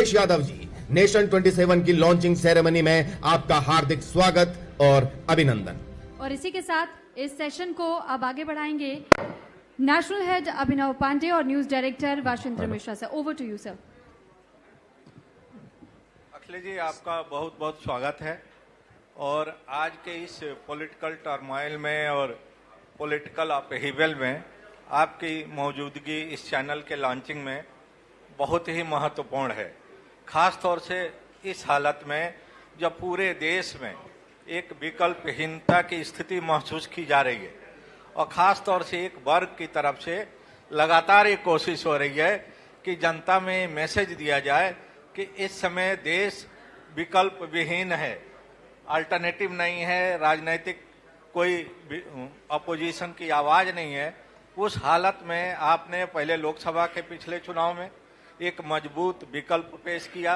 Akhilesh Yadav ji, nation 27 की launching ceremony में आपका हार्दिक स्वागत और अभिनंदन। और इसी के साथ इस सेशन को अब आगे बढ़ाएंगे नेशनल हेड अभिनव पांडे और news director Washindra Mishra sir. Over to you sir. Akhilesh ji, आपका बहुत बहुत स्वागत है। और आज के इस पॉलिटिकल टर्मोइल में और पॉलिटिकल अपहीवल में आपकी मौजूदगी इस चैनल के लॉन्चिंग में बहुत ही महत्वपूर्ण है। खास तौर से इस हालत में जब पूरे देश में एक विकल्पहीनता की स्थिति महसूस की जा रही है और खास तौर से एक वर्ग की तरफ से लगातार एक कोशिश हो रही है कि जनता में मैसेज दिया जाए कि इस समय देश विकल्प विहीन है, अल्टरनेटिव नहीं है, राजनीतिक कोई अपोजिशन की आवाज नहीं है। उस हालत में आपने पहले लोकसभा के पिछले चुनाव में एक मजबूत विकल्प पेश किया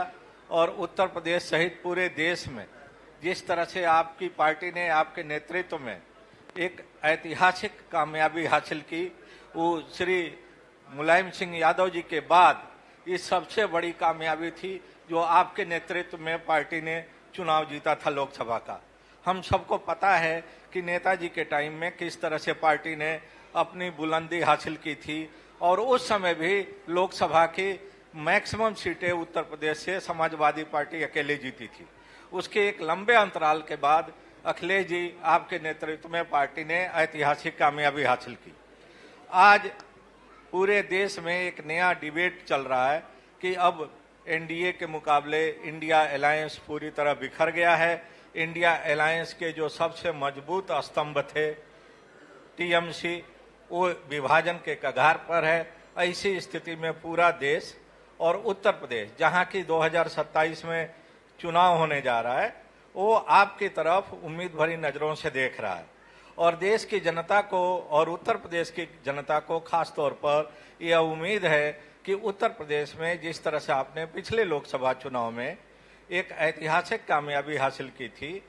और उत्तर प्रदेश सहित पूरे देश में जिस तरह से आपकी पार्टी ने आपके नेतृत्व में एक ऐतिहासिक कामयाबी हासिल की, वो श्री मुलायम सिंह यादव जी के बाद ये सबसे बड़ी कामयाबी थी जो आपके नेतृत्व में पार्टी ने चुनाव जीता था लोकसभा का। हम सबको पता है कि नेताजी के टाइम में किस तरह से पार्टी ने अपनी बुलंदी हासिल की थी और उस समय भी लोकसभा की मैक्सिमम सीटें उत्तर प्रदेश से समाजवादी पार्टी अकेले जीती थी। उसके एक लंबे अंतराल के बाद अखिलेश जी आपके नेतृत्व में पार्टी ने ऐतिहासिक कामयाबी हासिल की। आज पूरे देश में एक नया डिबेट चल रहा है कि अब एनडीए के मुकाबले इंडिया अलायंस पूरी तरह बिखर गया है। इंडिया अलायंस के जो सबसे मजबूत स्तंभ थे टीएमसी, वो विभाजन के कगार पर है। ऐसी स्थिति में पूरा देश और उत्तर प्रदेश, जहां की 2027 में चुनाव होने जा रहा है, वो आपकी तरफ उम्मीद भरी नजरों से देख रहा है। और देश की जनता को और उत्तर प्रदेश की जनता को खास तौर पर यह उम्मीद है कि उत्तर प्रदेश में जिस तरह से आपने पिछले लोकसभा चुनाव में एक ऐतिहासिक कामयाबी हासिल की थी,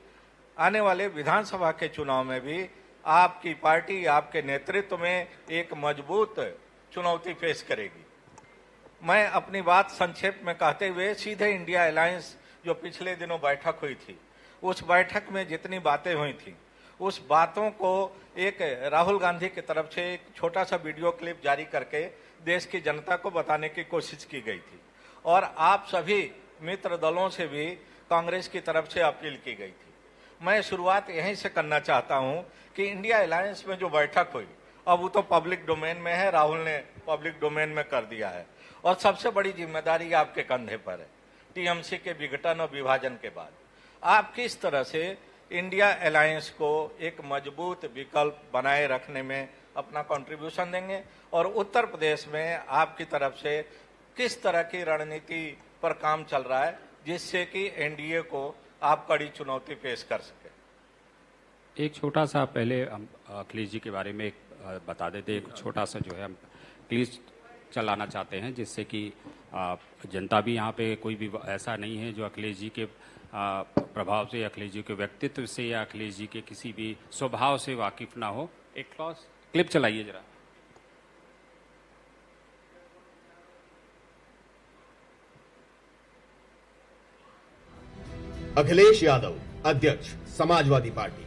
आने वाले विधानसभा के चुनाव में भी आपकी पार्टी आपके नेतृत्व में एक मजबूत चुनौती पेश करेगी। मैं अपनी बात संक्षेप में कहते हुए सीधे इंडिया अलायंस जो पिछले दिनों बैठक हुई थी, उस बैठक में जितनी बातें हुई थी, उस बातों को एक राहुल गांधी की तरफ से एक छोटा सा वीडियो क्लिप जारी करके देश की जनता को बताने की कोशिश की गई थी। और आप सभी मित्र दलों से भी कांग्रेस की तरफ से अपील की गई थी। मैं शुरुआत यहीं से करना चाहता हूं कि इंडिया अलायंस में जो बैठक हुई, अब वो तो पब्लिक डोमेन में है, राहुल ने पब्लिक डोमेन में कर दिया है और सबसे बड़ी जिम्मेदारी आपके कंधे पर है। टीएमसी के विघटन और विभाजन के बाद आप किस तरह से इंडिया अलायंस को एक मजबूत विकल्प बनाए रखने में अपना कंट्रीब्यूशन देंगे और उत्तर प्रदेश में आपकी तरफ से किस तरह की रणनीति पर काम चल रहा है जिससे कि एनडीए को आप कड़ी चुनौती पेश कर सके। एक छोटा सा पहले हम अखिलेश जी के बारे में बता देते, एक छोटा सा जो है हम क्लिप चलाना चाहते हैं जिससे कि जनता भी यहाँ पे कोई भी ऐसा नहीं है जो अखिलेश जी के प्रभाव से, अखिलेश जी के व्यक्तित्व से या अखिलेश जी के किसी भी स्वभाव से वाकिफ ना हो। एक क्लिप चलाइए जरा। अखिलेश यादव, अध्यक्ष समाजवादी पार्टी।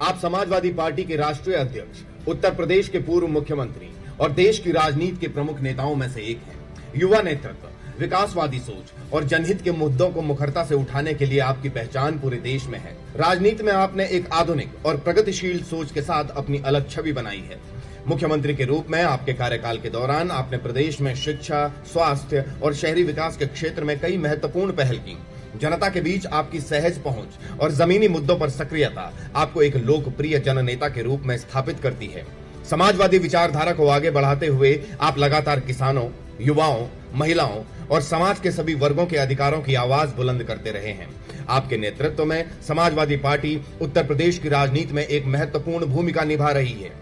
आप समाजवादी पार्टी के राष्ट्रीय अध्यक्ष, उत्तर प्रदेश के पूर्व मुख्यमंत्री और देश की राजनीति के प्रमुख नेताओं में से एक हैं। युवा नेतृत्व, विकासवादी सोच और जनहित के मुद्दों को मुखरता से उठाने के लिए आपकी पहचान पूरे देश में है। राजनीति में आपने एक आधुनिक और प्रगतिशील सोच के साथ अपनी अलग छवि बनाई है। मुख्यमंत्री के रूप में आपके कार्यकाल के दौरान आपने प्रदेश में शिक्षा, स्वास्थ्य और शहरी विकास के क्षेत्र में कई महत्वपूर्ण पहल की। जनता के बीच आपकी सहज पहुंच और जमीनी मुद्दों पर सक्रियता आपको एक लोकप्रिय जननेता के रूप में स्थापित करती है। समाजवादी विचारधारा को आगे बढ़ाते हुए आप लगातार किसानों, युवाओं, महिलाओं और समाज के सभी वर्गों के अधिकारों की आवाज बुलंद करते रहे हैं। आपके नेतृत्व में समाजवादी पार्टी उत्तर प्रदेश की राजनीति में एक महत्वपूर्ण भूमिका निभा रही है।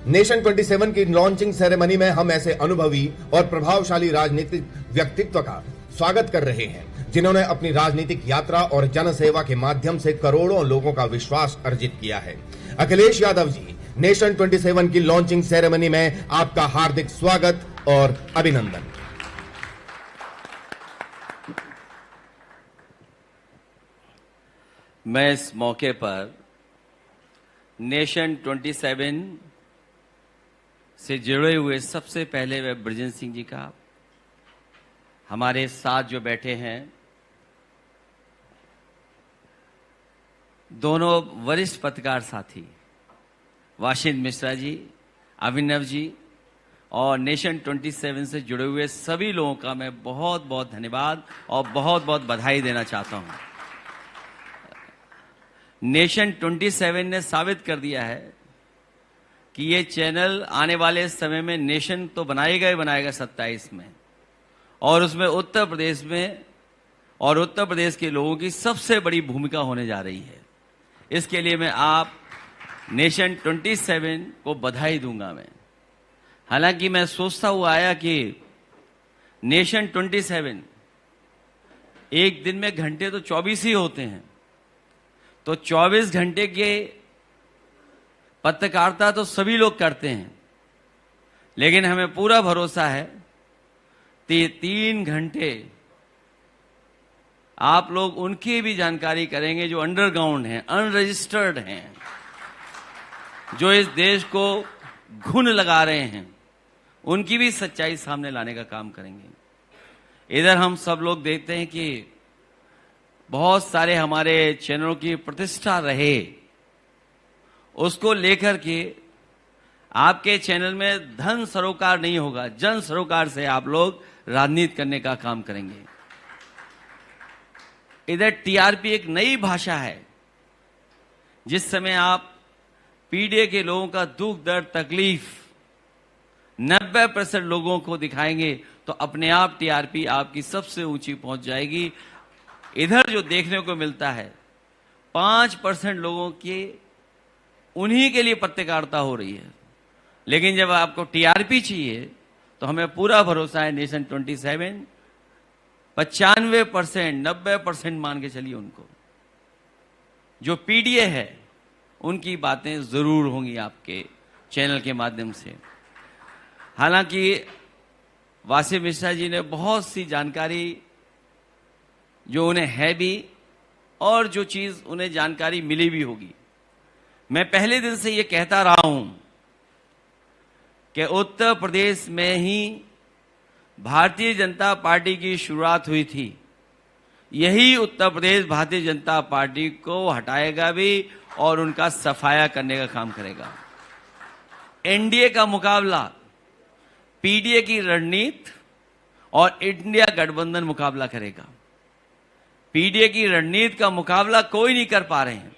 नेशन 27 की लॉन्चिंग सेरेमनी में हम ऐसे अनुभवी और प्रभावशाली राजनीतिक व्यक्तित्व का स्वागत कर रहे हैं जिन्होंने अपनी राजनीतिक यात्रा और जनसेवा के माध्यम से करोड़ों लोगों का विश्वास अर्जित किया है। अखिलेश यादव जी, नेशन 27 की लॉन्चिंग सेरेमनी में आपका हार्दिक स्वागत और अभिनंदन। मैं इस मौके पर नेशन 27 से जुड़े हुए सबसे पहले वह ब्रजेंद्र सिंह जी का, हमारे साथ जो बैठे हैं दोनों वरिष्ठ पत्रकार साथी वाशिंद्र मिश्रा जी, अभिनव जी और नेशन 27 से जुड़े हुए सभी लोगों का मैं बहुत बहुत धन्यवाद और बहुत बहुत बधाई देना चाहता हूं। नेशन 27 ने साबित कर दिया है कि ये चैनल आने वाले समय में नेशन तो बनाएगा ही बनाएगा 27 में, और उसमें उत्तर प्रदेश में और उत्तर प्रदेश के लोगों की सबसे बड़ी भूमिका होने जा रही है। इसके लिए मैं आप नेशन 27 को बधाई दूंगा। मैं हालांकि मैं सोचता हुआ आया कि नेशन 27 एक दिन में घंटे तो 24 ही होते हैं, तो 24 घंटे के पत्रकारिता तो सभी लोग करते हैं, लेकिन हमें पूरा भरोसा है कि 3 घंटे आप लोग उनकी भी जानकारी करेंगे जो अंडरग्राउंड हैं, अनरजिस्टर्ड हैं, जो इस देश को घुन लगा रहे हैं, उनकी भी सच्चाई सामने लाने का काम करेंगे। इधर हम सब लोग देखते हैं कि बहुत सारे हमारे चैनलों की प्रतिष्ठा रहे, उसको लेकर के आपके चैनल में धन सरोकार नहीं होगा, जन सरोकार से आप लोग राजनीति करने का काम करेंगे। इधर टीआरपी एक नई भाषा है। जिस समय आप पीडीए के लोगों का दुख दर्द तकलीफ 90% लोगों को दिखाएंगे तो अपने आप टीआरपी आपकी सबसे ऊंची पहुंच जाएगी। इधर जो देखने को मिलता है 5% लोगों के उन्हीं के लिए पत्रकारिता हो रही है, लेकिन जब आपको टीआरपी चाहिए तो हमें पूरा भरोसा है नेशन 27 95% 90% मान के चलिए उनको, जो पीडीए है उनकी बातें जरूर होंगी आपके चैनल के माध्यम से। हालांकि वाशिंद्र मिश्रा जी ने बहुत सी जानकारी जो उन्हें है भी और जो चीज उन्हें जानकारी मिली भी होगी। मैं पहले दिन से ये कहता रहा हूं कि उत्तर प्रदेश में ही भारतीय जनता पार्टी की शुरुआत हुई थी। यही उत्तर प्रदेश भारतीय जनता पार्टी को हटाएगा भी और उनका सफाया करने का काम करेगा। एनडीए का मुकाबला पीडीए की रणनीति और इंडिया गठबंधन मुकाबला करेगा। पीडीए की रणनीति का मुकाबला कोई नहीं कर पा रहे हैं,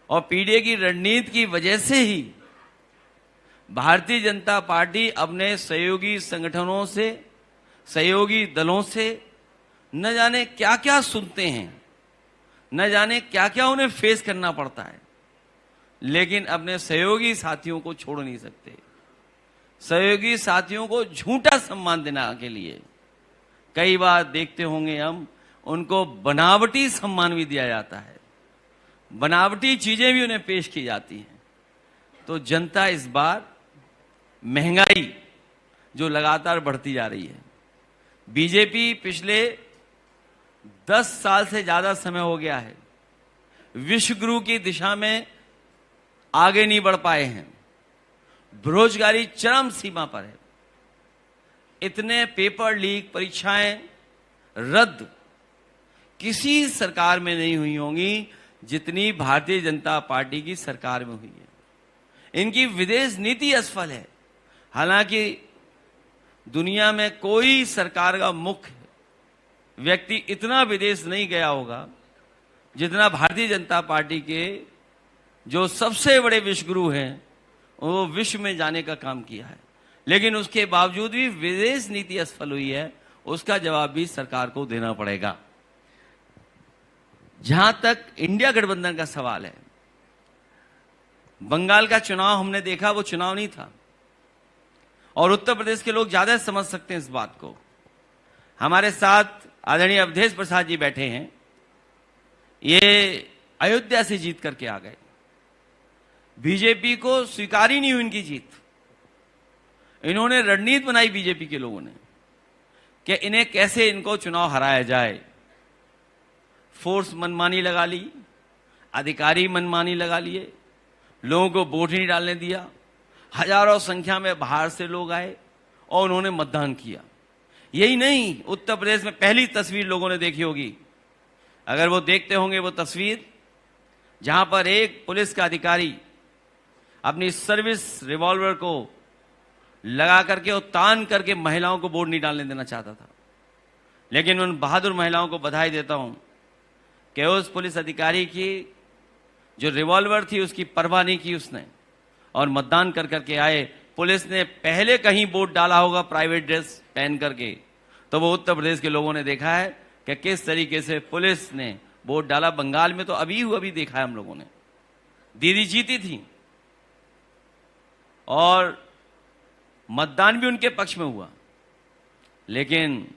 और पीडीए की रणनीति की वजह से ही भारतीय जनता पार्टी अपने सहयोगी संगठनों से, सहयोगी दलों से न जाने क्या क्या सुनते हैं, न जाने क्या क्या उन्हें फेस करना पड़ता है, लेकिन अपने सहयोगी साथियों को छोड़ नहीं सकते। सहयोगी साथियों को झूठा सम्मान देने के लिए कई बार देखते होंगे हम, उनको बनावटी सम्मान भी दिया जाता है, बनावटी चीजें भी उन्हें पेश की जाती हैं। तो जनता इस बार महंगाई जो लगातार बढ़ती जा रही है, बीजेपी पिछले 10 साल से ज्यादा समय हो गया है विश्व गुरु की दिशा में आगे नहीं बढ़ पाए हैं। बेरोजगारी चरम सीमा पर है। इतने पेपर लीक, परीक्षाएं रद्द किसी सरकार में नहीं हुई होंगी जितनी भारतीय जनता पार्टी की सरकार में हुई है। इनकी विदेश नीति असफल है। हालांकि दुनिया में कोई सरकार का मुख्य व्यक्ति इतना विदेश नहीं गया होगा जितना भारतीय जनता पार्टी के जो सबसे बड़े विश्वगुरु हैं वो विश्व में जाने का काम किया है, लेकिन उसके बावजूद भी विदेश नीति असफल हुई है। उसका जवाब भी सरकार को देना पड़ेगा। जहां तक इंडिया गठबंधन का सवाल है, बंगाल का चुनाव हमने देखा, वो चुनाव नहीं था, और उत्तर प्रदेश के लोग ज्यादा समझ सकते हैं इस बात को। हमारे साथ आदरणीय अवधेश प्रसाद जी बैठे हैं, ये अयोध्या से जीत करके आ गए। बीजेपी को स्वीकार ही नहीं हुई इनकी जीत। इन्होंने रणनीति बनाई बीजेपी के लोगों ने कि इन्हें कैसे इनको चुनाव हराया जाए। फोर्स मनमानी लगा ली, अधिकारी मनमानी लगा लिए, लोगों को वोट नहीं डालने दिया। हजारों संख्या में बाहर से लोग आए और उन्होंने मतदान किया। यही नहीं, उत्तर प्रदेश में पहली तस्वीर लोगों ने देखी होगी, अगर वो देखते होंगे वो तस्वीर, जहां पर एक पुलिस का अधिकारी अपनी सर्विस रिवॉल्वर को लगा करके और तान करके महिलाओं को वोट नहीं डालने देना चाहता था। लेकिन उन बहादुर महिलाओं को बधाई देता हूं कि उस पुलिस अधिकारी की जो रिवॉल्वर थी उसकी परवाह नहीं की उसने, और मतदान कर करके आए। पुलिस ने पहले कहीं वोट डाला होगा प्राइवेट ड्रेस पहन करके, तो वो उत्तर प्रदेश के लोगों ने देखा है कि किस तरीके से पुलिस ने वोट डाला। बंगाल में तो अभी देखा है हम लोगों ने, दीदी जीती थी और मतदान भी उनके पक्ष में हुआ। लेकिन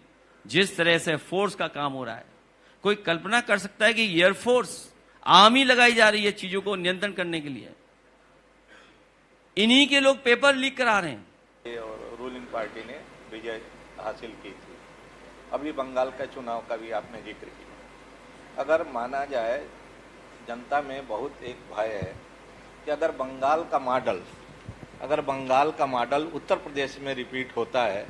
जिस तरह से फोर्स का काम हो रहा है, कोई कल्पना कर सकता है कि एयरफोर्स आर्मी लगाई जा रही है चीजों को नियंत्रण करने के लिए। इन्हीं के लोग पेपर लीक करा रहे हैं। और रूलिंग पार्टी ने विजय हासिल की थी। अभी बंगाल का चुनाव का भी आपने जिक्र किया। अगर माना जाए, जनता में बहुत एक भय है कि अगर बंगाल का मॉडल उत्तर प्रदेश में रिपीट होता है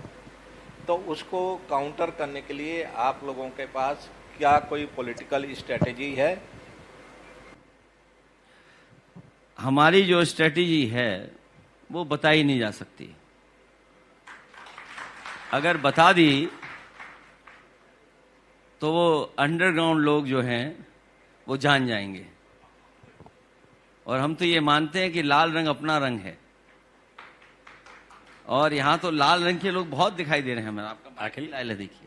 तो उसको काउंटर करने के लिए आप लोगों के पास क्या कोई पॉलिटिकल स्ट्रेटेजी है? हमारी जो स्ट्रेटेजी है वो बताई नहीं जा सकती। अगर बता दी तो वो अंडरग्राउंड लोग जो हैं वो जान जाएंगे। और हम तो ये मानते हैं कि लाल रंग अपना रंग है, और यहां तो लाल रंग के लोग बहुत दिखाई दे रहे हैं। मैं आपका अखिलेश देखिए,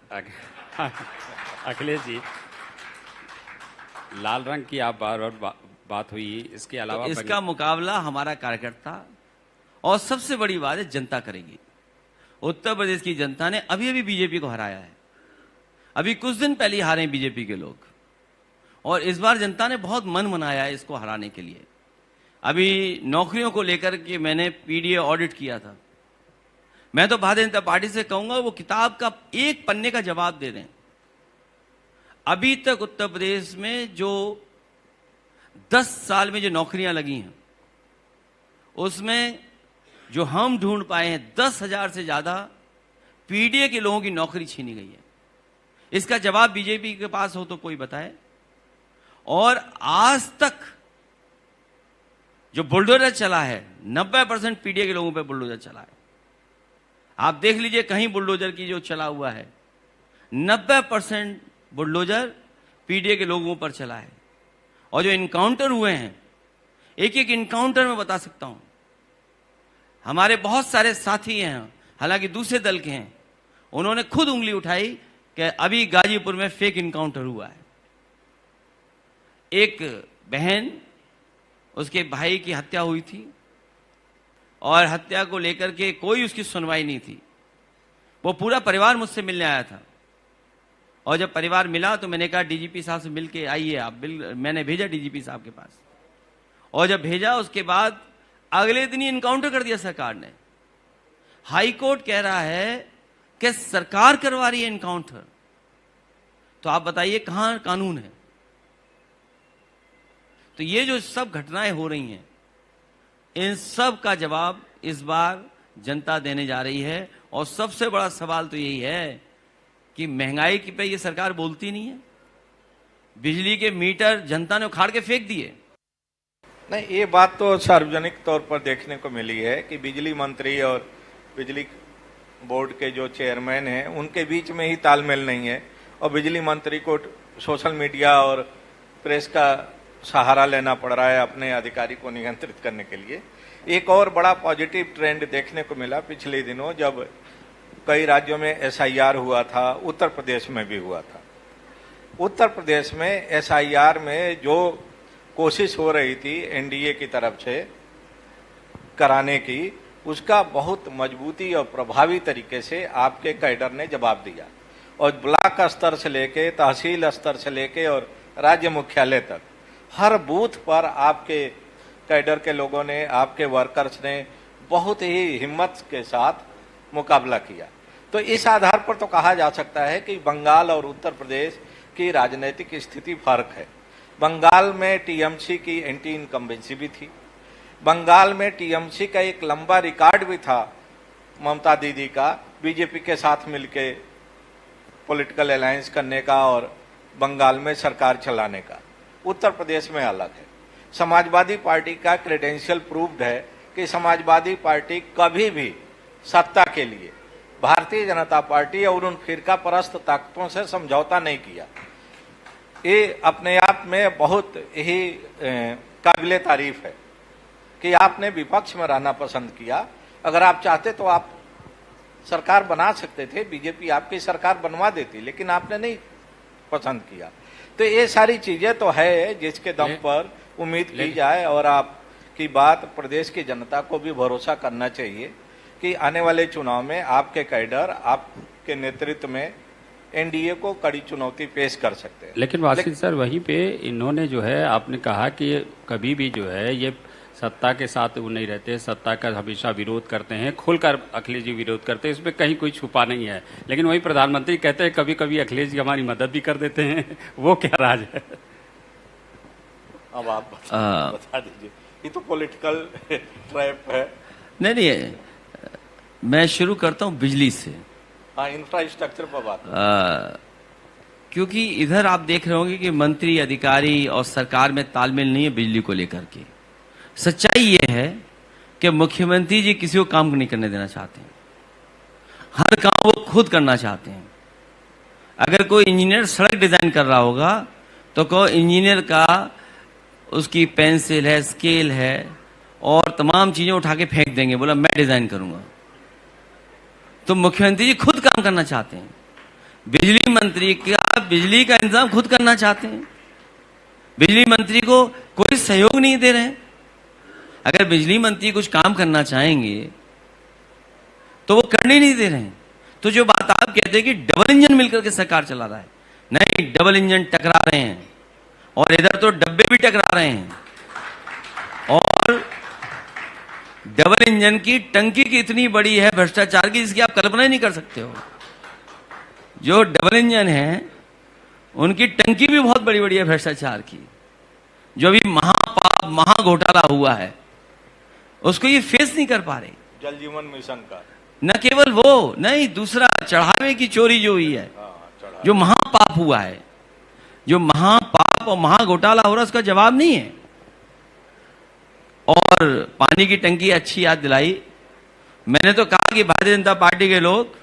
अखिलेश जी, लाल रंग की आप बार बार बात हुई, इसके अलावा तो इसका मुकाबला हमारा कार्यकर्ता और सबसे बड़ी बात है जनता करेगी। उत्तर प्रदेश की जनता ने अभी बीजेपी को हराया है। अभी कुछ दिन पहले हारे बीजेपी के लोग, और इस बार जनता ने बहुत मन बनाया है इसको हराने के लिए। अभी नौकरियों को लेकर के मैंने पीडीए ऑडिट किया था। मैं तो भारतीय जनता पार्टी से कहूंगा वो किताब का एक पन्ने का जवाब दे दें। अभी तक उत्तर प्रदेश में जो 10 साल में जो नौकरियां लगी हैं उसमें जो हम ढूंढ पाए हैं 10,000 से ज्यादा पीडीए के लोगों की नौकरी छीनी गई है। इसका जवाब बीजेपी के पास हो तो कोई बताए। और आज तक जो बुलडोजर चला है 90% पीडीए के लोगों पे बुलडोजर चला है। आप देख लीजिए कहीं बुलडोजर की जो चला हुआ है 90% बुलडोजर पीडीए के लोगों पर चला है। और जो इनकाउंटर हुए हैं, एक एक इनकाउंटर में बता सकता हूं। हमारे बहुत सारे साथी हैं, हालांकि दूसरे दल के हैं, उन्होंने खुद उंगली उठाई कि अभी गाजीपुर में फेक इनकाउंटर हुआ है। एक बहन, उसके भाई की हत्या हुई थी और हत्या को लेकर के कोई उसकी सुनवाई नहीं थी। वो पूरा परिवार मुझसे मिलने आया था, और जब परिवार मिला तो मैंने कहा डीजीपी साहब से मिलके आइए आप। मैंने भेजा डीजीपी साहब के पास, और जब भेजा उसके बाद अगले दिन ही इनकाउंटर कर दिया सरकार ने। हाई कोर्ट कह रहा है कि सरकार करवा रही है इनकाउंटर। तो आप बताइए कहां कानून है? तो ये जो सब घटनाएं हो रही हैं, इन सब का जवाब इस बार जनता देने जा रही है। और सबसे बड़ा सवाल तो यही है कि महंगाई की पे ये सरकार बोलती नहीं है। बिजली के मीटर जनता ने उखाड़ के फेंक दिए। नहीं, ये बात तो सार्वजनिक तौर पर देखने को मिली है कि बिजली मंत्री और बिजली बोर्ड के जो चेयरमैन हैं उनके बीच में ही तालमेल नहीं है, और बिजली मंत्री को सोशल मीडिया और प्रेस का सहारा लेना पड़ रहा है अपने अधिकारी को नियंत्रित करने के लिए। एक और बड़ा पॉजिटिव ट्रेंड देखने को मिला पिछले दिनों, जब कई राज्यों में एसआईआर हुआ था, उत्तर प्रदेश में भी हुआ था। उत्तर प्रदेश में एसआईआर में जो कोशिश हो रही थी एनडीए की तरफ से कराने की, उसका बहुत मजबूती और प्रभावी तरीके से आपके कैडर ने जवाब दिया। और ब्लॉक स्तर से लेके, तहसील स्तर से लेके और राज्य मुख्यालय तक हर बूथ पर आपके कैडर के लोगों ने, आपके वर्कर्स ने बहुत ही हिम्मत के साथ मुकाबला किया। तो इस आधार पर तो कहा जा सकता है कि बंगाल और उत्तर प्रदेश की राजनीतिक स्थिति फर्क है। बंगाल में टीएमसी की एंटी इनकम्बेंसी भी थी, बंगाल में टीएमसी का एक लंबा रिकॉर्ड भी था ममता दीदी का बीजेपी के साथ मिलके पॉलिटिकल अलायंस करने का और बंगाल में सरकार चलाने का। उत्तर प्रदेश में अलग है। समाजवादी पार्टी का क्रेडेंशियल प्रूव्ड है कि समाजवादी पार्टी कभी भी सत्ता के लिए भारतीय जनता पार्टी और उन फिरका परस्त ताकतों से समझौता नहीं किया। ये अपने आप में बहुत ही काबिले तारीफ है कि आपने विपक्ष में रहना पसंद किया। अगर आप चाहते तो आप सरकार बना सकते थे, बीजेपी आपकी सरकार बनवा देती, लेकिन आपने नहीं पसंद किया। तो ये सारी चीजें तो है जिसके दम पर उम्मीद की जाए और आपकी बात प्रदेश की जनता को भी भरोसा करना चाहिए कि आने वाले चुनाव में आपके कैडर आपके नेतृत्व में एनडीए को कड़ी चुनौती पेश कर सकते हैं। लेकिन वासिल सर, वहीं पे इन्होंने जो है आपने कहा कि कभी भी जो है ये सत्ता के साथ वो नहीं रहते, सत्ता का हमेशा विरोध करते हैं, खुलकर अखिलेश जी विरोध करते हैं, इसमें कहीं कोई छुपा नहीं है। लेकिन वही प्रधानमंत्री कहते हैं कभी कभी अखिलेश जी हमारी मदद भी कर देते हैं, वो क्या राज है? अब आप बता दीजिए। ये तो पॉलिटिकल ट्रैप है। नहीं, मैं शुरू करता हूं बिजली से। हाँ, इंफ्रास्ट्रक्चर पर बात। क्योंकि इधर आप देख रहे होंगे कि मंत्री, अधिकारी और सरकार में तालमेल नहीं है बिजली को लेकर के। सच्चाई ये है कि मुख्यमंत्री जी किसी को काम नहीं करने देना चाहते हैं, हर काम वो खुद करना चाहते हैं। अगर कोई इंजीनियर सड़क डिजाइन कर रहा होगा तो कोई इंजीनियर का उसकी पेंसिल है, स्केल है और तमाम चीजें उठा के फेंक देंगे, बोला मैं डिजाइन करूंगा। तो मुख्यमंत्री जी खुद काम करना चाहते हैं। बिजली मंत्री का बिजली का इंतजाम खुद करना चाहते हैं। बिजली मंत्री को कोई सहयोग नहीं दे रहे हैं। अगर बिजली मंत्री कुछ काम करना चाहेंगे तो वो करने नहीं दे रहे हैं। तो जो बात आप कहते हैं कि डबल इंजन मिलकर के सरकार चला रहा है, नहीं, डबल इंजन टकरा रहे हैं और इधर तो डब्बे भी टकरा रहे हैं। और डबल इंजन की टंकी की इतनी बड़ी है भ्रष्टाचार की, जिसकी आप कल्पना ही नहीं कर सकते हो। जो डबल इंजन है उनकी टंकी भी बहुत बड़ी बड़ी है भ्रष्टाचार की। जो अभी महापाप, महाघोटाला हुआ है उसको ये फेस नहीं कर पा रहे। जल जीवन मिशन का न केवल वो, नहीं, दूसरा चढ़ावे की चोरी जो हुई है, जो महापाप हुआ है, जो महापाप और महाघोटाला हो रहा है, उसका जवाब नहीं है। और पानी की टंकी अच्छी याद दिलाई। मैंने तो कहा कि भारतीय जनता पार्टी के लोग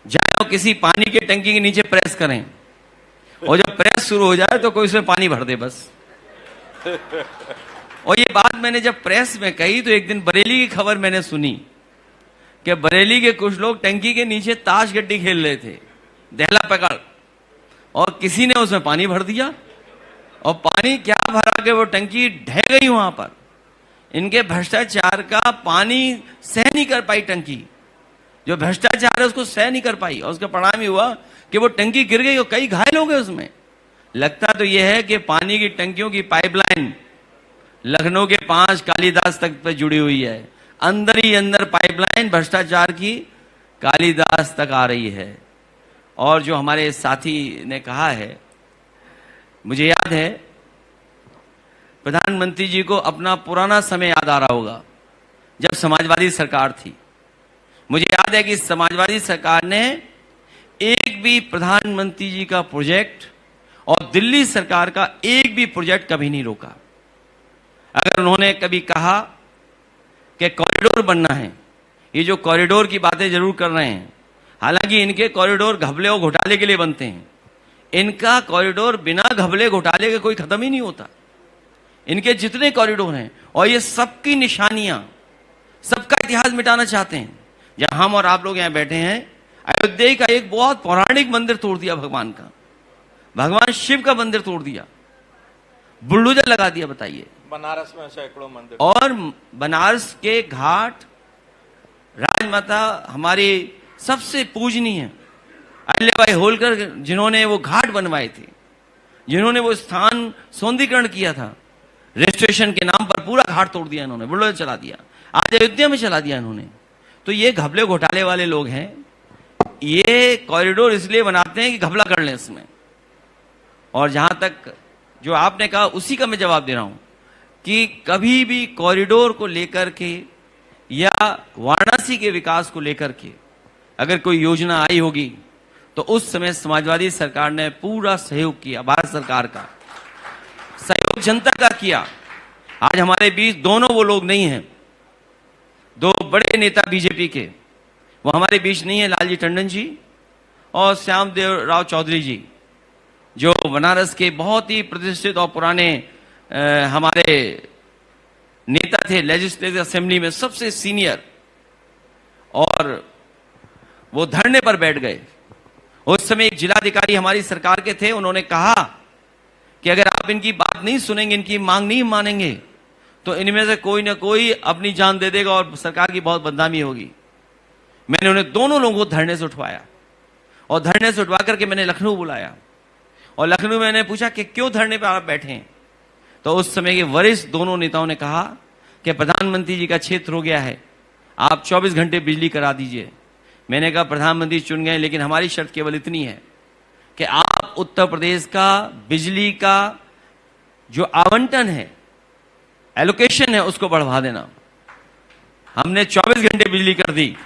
जाए और किसी पानी की टंकी के नीचे प्रेस करें और जब प्रेस शुरू हो जाए तो कोई उसमें पानी भर दे बस। और ये बात मैंने जब प्रेस में कही तो एक दिन बरेली की खबर मैंने सुनी कि बरेली के कुछ लोग टंकी के नीचे ताश गड्डी खेल रहे थे, दहला पकड़, और किसी ने उसमें पानी भर दिया और पानी क्या भरा के वो टंकी ढह गई वहां पर। इनके भ्रष्टाचार का पानी सह नहीं कर पाई टंकी, जो भ्रष्टाचार है उसको सह नहीं कर पाई और उसका परिणाम ही हुआ कि वो टंकी गिर गई और कई घायल हो गए उसमें। लगता तो यह है कि पानी की टंकियों की पाइपलाइन लखनऊ के 5 कालीदास तक पे जुड़ी हुई है। अंदर ही अंदर पाइपलाइन भ्रष्टाचार की कालीदास तक आ रही है। और जो हमारे साथी ने कहा है, मुझे याद है प्रधानमंत्री जी को अपना पुराना समय याद आ रहा होगा जब समाजवादी सरकार थी। मुझे याद है कि समाजवादी सरकार ने एक भी प्रधानमंत्री जी का प्रोजेक्ट और दिल्ली सरकार का एक भी प्रोजेक्ट कभी नहीं रोका। अगर उन्होंने कभी कहा कि कॉरिडोर बनना है, ये जो कॉरिडोर की बातें जरूर कर रहे हैं, हालांकि इनके कॉरिडोर घपले और घोटाले के लिए बनते हैं। इनका कॉरिडोर बिना घपले घोटाले के कोई खत्म ही नहीं होता। इनके जितने कॉरिडोर हैं और ये सबकी निशानियां, सबका इतिहास मिटाना चाहते हैं। जहां हम और आप लोग यहां बैठे हैं, अयोध्या का एक बहुत पौराणिक मंदिर तोड़ दिया भगवान का, भगवान शिव का मंदिर तोड़ दिया, बुलडोजर लगा दिया। बताइए, बनारस में सैकड़ों मंदिर, और बनारस के घाट, राजमाता हमारी सबसे पूजनीय अहिल्याबाई होलकर, जिन्होंने वो घाट बनवाए थे, जिन्होंने वो स्थान सौंदर्यीकरण किया था, रेस्टोरेशन के नाम पर पूरा घाट तोड़ दिया इन्होंने, बुलडोजर चला दिया, आज अयोध्या में चला दिया इन्होंने। तो ये घपले घोटाले वाले लोग हैं। ये कॉरिडोर इसलिए बनाते हैं कि घपला कर लें इसमें, और जहां तक जो आपने कहा उसी का मैं जवाब दे रहा हूं कि कभी भी कॉरिडोर को लेकर के या वाराणसी के विकास को लेकर के अगर कोई योजना आई होगी तो उस समय समाजवादी सरकार ने पूरा सहयोग किया, भारत सरकार का सहयोग जनता का किया। आज हमारे बीच दोनों वो लोग नहीं हैं, दो बड़े नेता बीजेपी के वो हमारे बीच नहीं है, लालजी टंडन जी और श्यामदेव राव चौधरी जी, जो बनारस के बहुत ही प्रतिष्ठित और पुराने हमारे नेता थे, लेजिस्लेटिव असेंबली में सबसे सीनियर, और वो धरने पर बैठ गए। उस समय एक जिलाधिकारी हमारी सरकार के थे, उन्होंने कहा कि अगर आप इनकी बात नहीं सुनेंगे, इनकी मांग नहीं मानेंगे तो इनमें से कोई ना कोई अपनी जान दे देगा और सरकार की बहुत बदनामी होगी। मैंने उन्हें दोनों लोगों को धरने से उठवाया और धरने से उठवा करके मैंने लखनऊ बुलाया और लखनऊ में मैंने पूछा कि क्यों धरने पर आप बैठे हैं। तो उस समय के वरिष्ठ दोनों नेताओं ने कहा कि प्रधानमंत्री जी का क्षेत्र हो गया है, आप 24 घंटे बिजली करा दीजिए। मैंने कहा प्रधानमंत्री चुन गए, लेकिन हमारी शर्त केवल इतनी है कि आप उत्तर प्रदेश का बिजली का जो आवंटन है, एलोकेशन है, उसको बढ़वा देना। हमने 24 घंटे बिजली कर दी,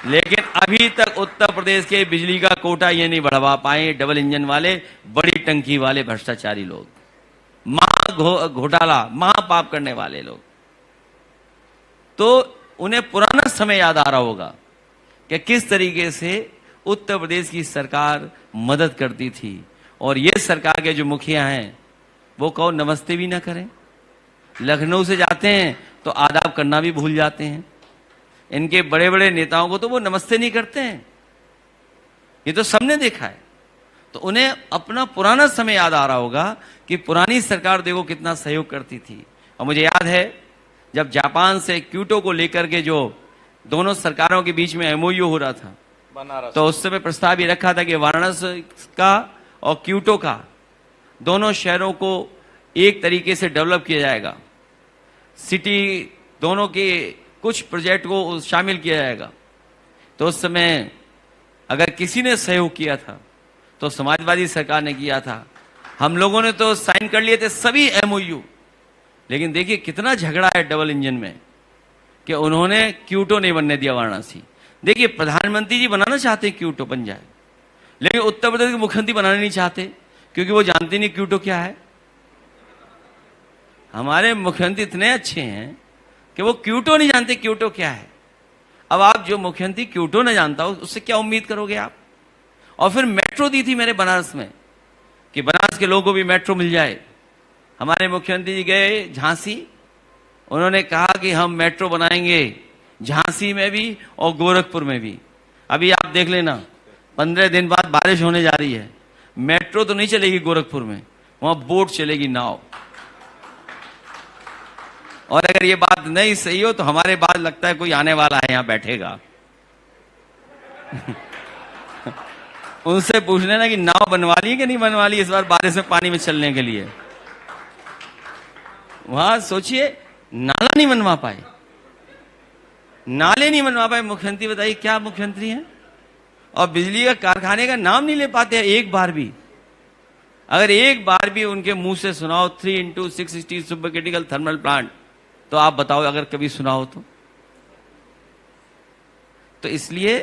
लेकिन अभी तक उत्तर प्रदेश के बिजली का कोटा ये नहीं बढ़वा पाए डबल इंजन वाले, बड़ी टंकी वाले भ्रष्टाचारी लोग, महा घोटाला, महापाप करने वाले लोग। तो उन्हें पुराना समय याद आ रहा होगा कि किस तरीके से उत्तर प्रदेश की सरकार मदद करती थी, और ये सरकार के जो मुखिया हैं वो कहो नमस्ते भी ना करें, लखनऊ से जाते हैं तो आदाब करना भी भूल जाते हैं। इनके बड़े बड़े नेताओं को तो वो नमस्ते नहीं करते हैं, ये तो सबने देखा है। तो उन्हें अपना पुराना समय याद आ रहा होगा कि पुरानी सरकार देखो कितना सहयोग करती थी। और मुझे याद है जब जापान से क्योटो को लेकर के जो दोनों सरकारों के बीच में एमओयू हो रहा था, तो उस समय प्रस्ताव ये रखा था कि वाराणसी का और क्योटो का दोनों शहरों को एक तरीके से डेवलप किया जाएगा, सिटी दोनों के कुछ प्रोजेक्ट को शामिल किया जाएगा। तो उस समय अगर किसी ने सहयोग किया था तो समाजवादी सरकार ने किया था। हम लोगों ने तो साइन कर लिए थे सभी एमओयू, लेकिन देखिए कितना झगड़ा है डबल इंजन में कि उन्होंने क्योटो नहीं बनने दिया वाराणसी। देखिए प्रधानमंत्री जी बनाना चाहते हैं क्योटो बन जाए, लेकिन उत्तर प्रदेश के मुख्यमंत्री बनाना नहीं चाहते क्योंकि वो जानते नहीं क्योटो क्या है। हमारे मुख्यमंत्री इतने अच्छे हैं कि वो क्योटो नहीं जानते क्योटो क्या है। अब आप जो मुख्यमंत्री क्योटो न जानता हो उससे क्या उम्मीद करोगे आप। और फिर मेट्रो दी थी मेरे बनारस में कि बनारस के लोगों को भी मेट्रो मिल जाए। हमारे मुख्यमंत्री जी गए झांसी, उन्होंने कहा कि हम मेट्रो बनाएंगे झांसी में भी और गोरखपुर में भी। अभी आप देख लेना 15 दिन बाद बारिश होने जा रही है, मेट्रो तो नहीं चलेगी गोरखपुर में, वहां बोट चलेगी, नाव। और अगर ये बात नहीं सही हो तो हमारे बाद लगता है कोई आने वाला है यहां बैठेगा उनसे पूछ लेना कि नाव बनवा ली कि नहीं बनवा ली इस बार बारिश में पानी में चलने के लिए। वहां सोचिए नाला नहीं बनवा पाए, नाले नहीं बनवा पाए मुख्यमंत्री। बताइए क्या मुख्यमंत्री हैं। और बिजली का कारखाने का नाम नहीं ले पाते एक बार भी। अगर एक बार भी उनके मुंह से सुनाओ 3x660 super critical thermal plant, तो आप बताओ अगर कभी सुना हो तो इसलिए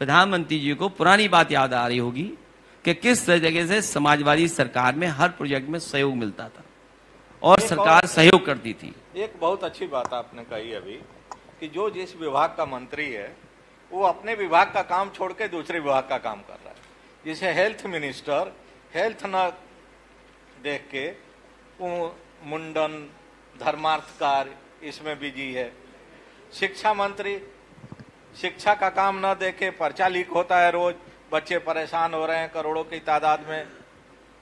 प्रधानमंत्री जी को पुरानी बात याद आ रही होगी कि किस तरीके से समाजवादी सरकार में हर प्रोजेक्ट में सहयोग मिलता था और सरकार सहयोग करती थी। एक बहुत अच्छी बात आपने कही अभी कि जो जिस विभाग का मंत्री है वो अपने विभाग का काम छोड़ के दूसरे विभाग का काम कर रहा है। जैसे हेल्थ मिनिस्टर हेल्थ न देख के वो मुंडन धर्मार्थ कार्य इसमें बिजी है। शिक्षा मंत्री शिक्षा का काम न देखे, पर्चा लीक होता है रोज, बच्चे परेशान हो रहे हैं करोड़ों की तादाद में,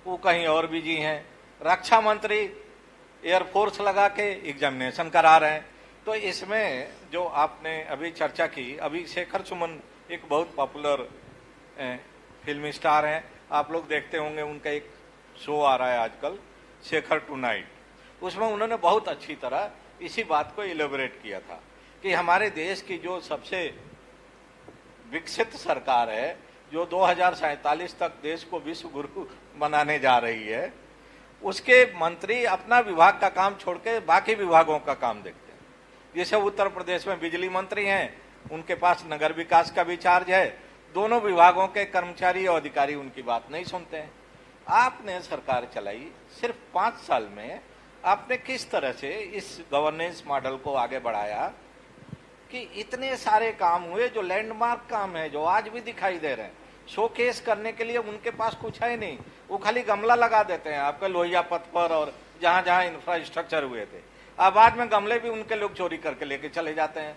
वो कहीं और बिजी हैं। रक्षा मंत्री एयरफोर्स लगा के एग्जामिनेशन करा रहे हैं। तो इसमें जो आपने अभी चर्चा की, अभी शेखर सुमन एक बहुत पॉपुलर फिल्म स्टार हैं, आप लोग देखते होंगे, उनका एक शो आ रहा है आजकल शेखर टुनाइट। उसमें उन्होंने बहुत अच्छी तरह इसी बात को इलेबोरेट किया था कि हमारे देश की जो सबसे विकसित सरकार है जो 2047 तक देश को विश्व गुरु बनाने जा रही है, उसके मंत्री अपना विभाग का काम छोड़ के बाकी विभागों का काम देखते हैं। जैसे उत्तर प्रदेश में बिजली मंत्री हैं, उनके पास नगर विकास का भी चार्ज है, दोनों विभागों के कर्मचारी और अधिकारी उनकी बात नहीं सुनते हैं। आपने सरकार चलाई, सिर्फ 5 साल में आपने किस तरह से इस गवर्नेंस मॉडल को आगे बढ़ाया कि इतने सारे काम हुए जो लैंडमार्क काम है, जो आज भी दिखाई दे रहे हैं। शोकेस करने के लिए उनके पास कुछ है नहीं, वो खाली गमला लगा देते हैं आपके लोहिया पथ पर और जहां जहां इंफ्रास्ट्रक्चर हुए थे। अब बाद में गमले भी उनके लोग चोरी करके लेके चले जाते हैं।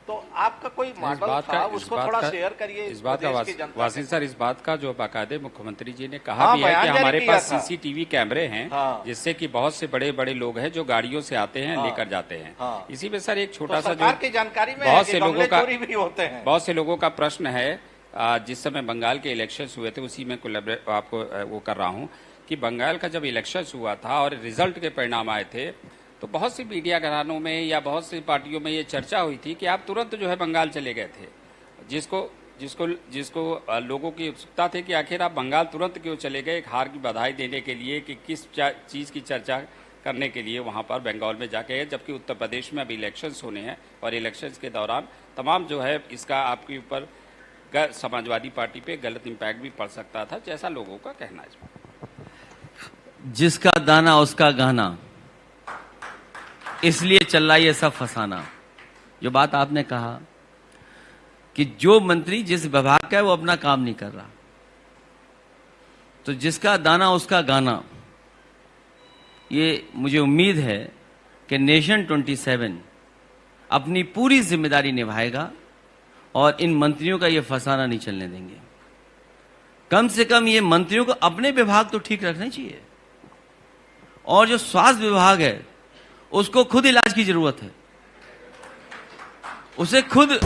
तो आपका कोई मॉडल था, उसको थोड़ा शेयर करिए। इस बात का वासिन सर, इस बात का जो बाकायदे मुख्यमंत्री जी ने कहा हाँ, भी है कि हमारे पास था। सीसीटीवी कैमरे हैं, हाँ। जिससे कि बहुत से बड़े बड़े लोग हैं जो गाड़ियों से आते हैं, हाँ। लेकर जाते हैं। हाँ। इसी में सर एक छोटा तो सा सरकार जो की जानकारी में बहुत से लोगों का चोरी भी होते हैं। बहुत से लोगों का प्रश्न है, जिस समय बंगाल के इलेक्शंस हुए थे, उसी में आपको वो कर रहा हूँ कि बंगाल का जब इलेक्शंस हुआ था और रिजल्ट के परिणाम आए थे, तो बहुत सी मीडिया घरानों में या बहुत सी पार्टियों में ये चर्चा हुई थी कि आप तुरंत जो है बंगाल चले गए थे, जिसको लोगों की उत्सुकता थी कि आखिर आप बंगाल तुरंत क्यों चले गए, एक हार की बधाई देने के लिए कि किस चीज़ की चर्चा करने के लिए वहां पर बंगाल में जाके है, जबकि उत्तर प्रदेश में अभी इलेक्शंस होने हैं और इलेक्शंस के दौरान तमाम जो है इसका आपके ऊपर समाजवादी पार्टी पे गलत इम्पैक्ट भी पड़ सकता था, जैसा लोगों का कहना है। इसमें जिसका दाना उसका गाना, इसलिए चल रहा है ये सब फसाना। जो बात आपने कहा कि जो मंत्री जिस विभाग का है वो अपना काम नहीं कर रहा, तो जिसका दाना उसका गाना, ये मुझे उम्मीद है कि नेशन 27 अपनी पूरी जिम्मेदारी निभाएगा और इन मंत्रियों का ये फसाना नहीं चलने देंगे। कम से कम ये मंत्रियों को अपने विभाग तो ठीक रखने चाहिए, और जो स्वास्थ्य विभाग है उसको खुद इलाज की जरूरत है, उसे खुद